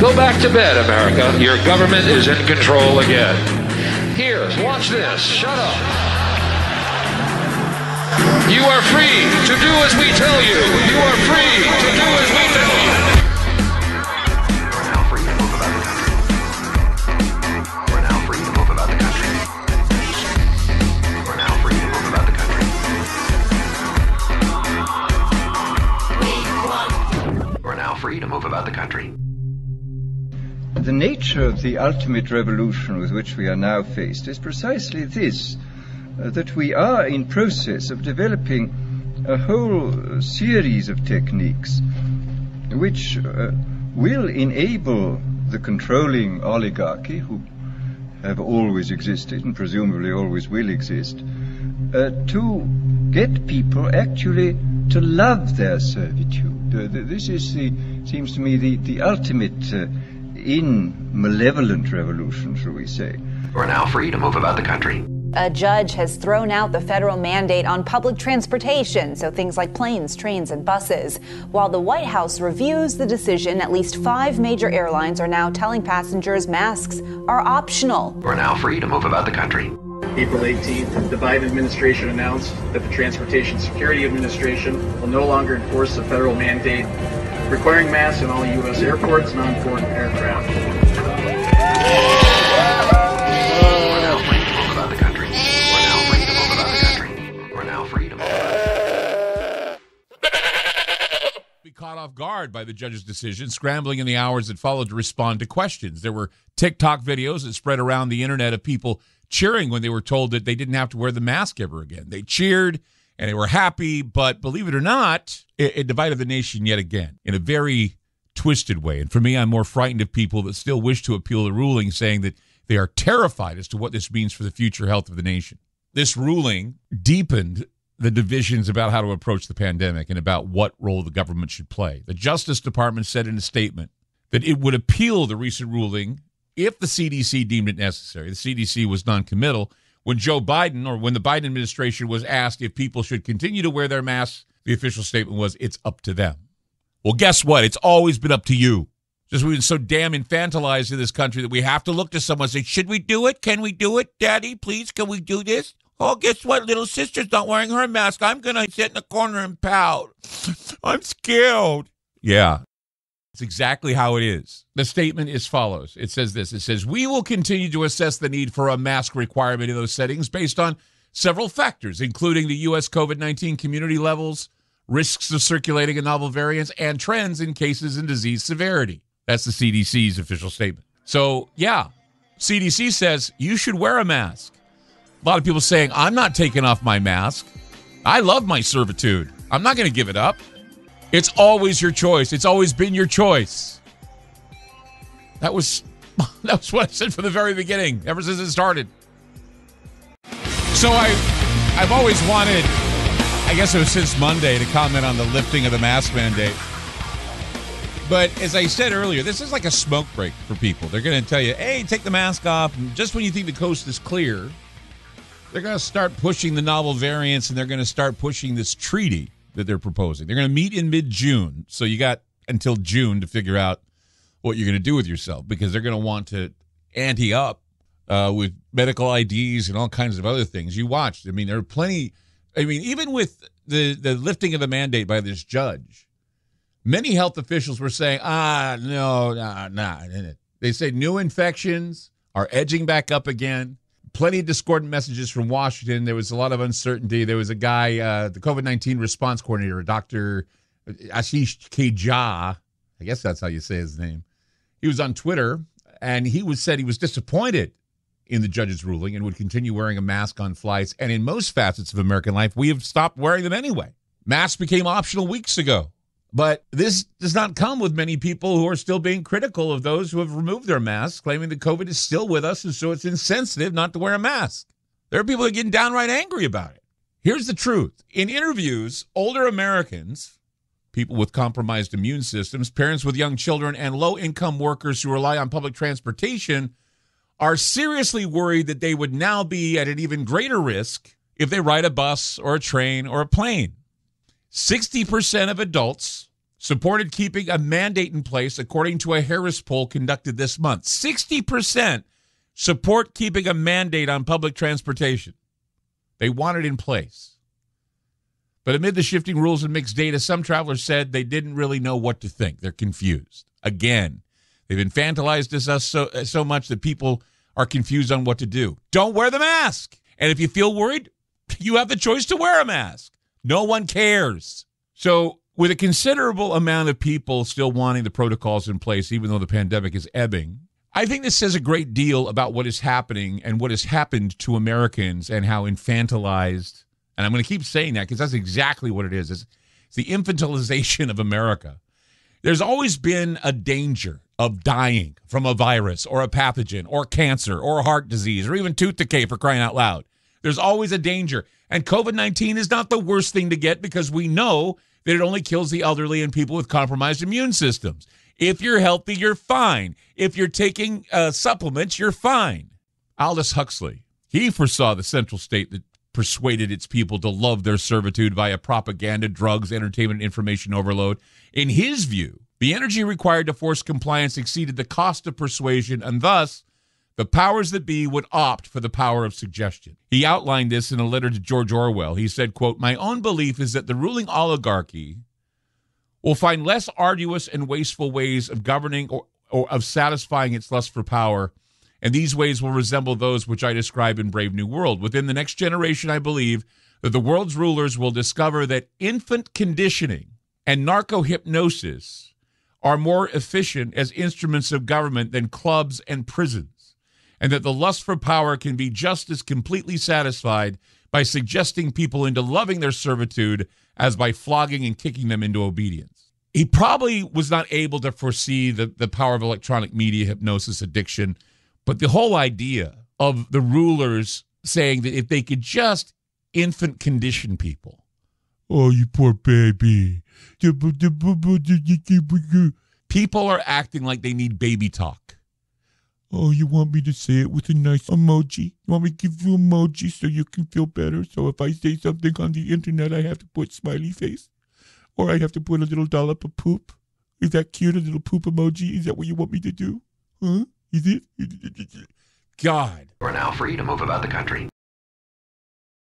Go back to bed, America. Your government is in control again. Here, watch this. Shut up. You are free to do as we tell you. You are free to do as we tell you. We're now free to move about the country. We're now free to move about the country. We're now free to move about the country. We're now free to move about the country. The nature of the ultimate revolution with which we are now faced is precisely this, that we are in process of developing a whole series of techniques which will enable the controlling oligarchy, who have always existed and presumably always will exist, to get people actually to love their servitude. This is seems to me the ultimate in malevolent revolution, shall we say. We're now free to move about the country. A judge has thrown out the federal mandate on public transportation, so things like planes, trains, and buses. While the White House reviews the decision, at least 5 major airlines are now telling passengers masks are optional. We're now free to move about the country. April 18th, the Biden administration announced that the Transportation Security Administration will no longer enforce the federal mandate requiring masks in all U.S. airports and on foreign aircraft. We're now free to move about the country. We're now free to move about the country. We're now free to move about the country. Be caught off guard by the judge's decision, scrambling in the hours that followed to respond to questions. There were TikTok videos that spread around the internet of people cheering when they were told that they didn't have to wear the mask ever again. They cheered and they were happy, but believe it or not, it divided the nation yet again in a very twisted way. And for me, I'm more frightened of people that still wish to appeal the ruling, saying that they are terrified as to what this means for the future health of the nation. This ruling deepened the divisions about how to approach the pandemic and about what role the government should play. The Justice Department said in a statement that it would appeal the recent ruling if the CDC deemed it necessary. The CDC was noncommittal. When Joe Biden, or when the Biden administration was asked if people should continue to wear their masks, the official statement was, it's up to them. Well, guess what? It's always been up to you. Just we've been so damn infantilized in this country that we have to look to someone and say, should we do it? Can we do it? Daddy, please, can we do this? Oh, guess what? Little sister's not wearing her mask. I'm going to sit in the corner and pout. I'm scared. Yeah. It's exactly how it is. The statement is follows. It says this. It says, we will continue to assess the need for a mask requirement in those settings based on several factors, including the U.S. COVID-19 community levels, risks of circulating a novel variants, and trends in cases and disease severity. That's the CDC's official statement. So, yeah, CDC says you should wear a mask. A lot of people saying, I'm not taking off my mask. I love my servitude. I'm not going to give it up. It's always your choice. It's always been your choice. That was what I said from the very beginning, ever since it started. So I've always wanted, I guess it was since Monday, to comment on the lifting of the mask mandate. But as I said earlier, this is like a smoke break for people. They're going to tell you, hey, take the mask off. And just when you think the coast is clear, they're going to start pushing the novel variants, and they're going to start pushing this treaty that they're proposing. They're going to meet in mid-June, so you got until June to figure out what you're going to do with yourself, because they're going to want to ante up with medical IDs and all kinds of other things. You watched. I mean, there are plenty. I mean, even with the lifting of the mandate by this judge, many health officials were saying, no. They say new infections are edging back up again. Plenty of discordant messages from Washington. There was a lot of uncertainty. There was a guy, the COVID-19 response coordinator, Dr. Ashish Kejha. I guess that's how you say his name. He was on Twitter, and said he was disappointed in the judge's ruling and would continue wearing a mask on flights. And in most facets of American life, we have stopped wearing them anyway. Masks became optional weeks ago. But this does not come with many people who are still being critical of those who have removed their masks, claiming that COVID is still with us, and so it's insensitive not to wear a mask. There are people that are getting downright angry about it. Here's the truth. In interviews, older Americans, people with compromised immune systems, parents with young children, and low-income workers who rely on public transportation are seriously worried that they would now be at an even greater risk if they ride a bus or a train or a plane. 60% of adults supported keeping a mandate in place, according to a Harris poll conducted this month. 60% support keeping a mandate on public transportation. They want it in place. But amid the shifting rules and mixed data, some travelers said they didn't really know what to think. They're confused. Again, they've infantilized us so much that people are confused on what to do. Don't wear the mask. And if you feel worried, you have the choice to wear a mask. No one cares. So with a considerable amount of people still wanting the protocols in place, even though the pandemic is ebbing, I think this says a great deal about what is happening and what has happened to Americans and how infantilized, and I'm going to keep saying that because that's exactly what it is. It's the infantilization of America. There's always been a danger of dying from a virus or a pathogen or cancer or heart disease or even tooth decay, for crying out loud. There's always a danger. And COVID-19 is not the worst thing to get because we know that it only kills the elderly and people with compromised immune systems. If you're healthy, you're fine. If you're taking supplements, you're fine. Aldous Huxley, he foresaw the central state that persuaded its people to love their servitude via propaganda, drugs, entertainment, and information overload. In his view, the energy required to force compliance exceeded the cost of persuasion, and thus the powers that be would opt for the power of suggestion. He outlined this in a letter to George Orwell. He said, quote, "My own belief is that the ruling oligarchy will find less arduous and wasteful ways of governing or of satisfying its lust for power, and these ways will resemble those which I describe in Brave New World. Within the next generation, I believe that the world's rulers will discover that infant conditioning and narco-hypnosis are more efficient as instruments of government than clubs and prisons, and that the lust for power can be just as completely satisfied by suggesting people into loving their servitude as by flogging and kicking them into obedience." He probably was not able to foresee the power of electronic media, hypnosis, addiction, but the whole idea of the rulers saying that if they could just infant condition people. Oh, you poor baby. People are acting like they need baby talk. Oh, you want me to say it with a nice emoji? You want me to give you emoji so you can feel better? So if I say something on the internet, I have to put smiley face? Or I have to put a little dollop of poop? Is that cute, a little poop emoji? Is that what you want me to do? Huh? Is it? God. You are now free to move about the country.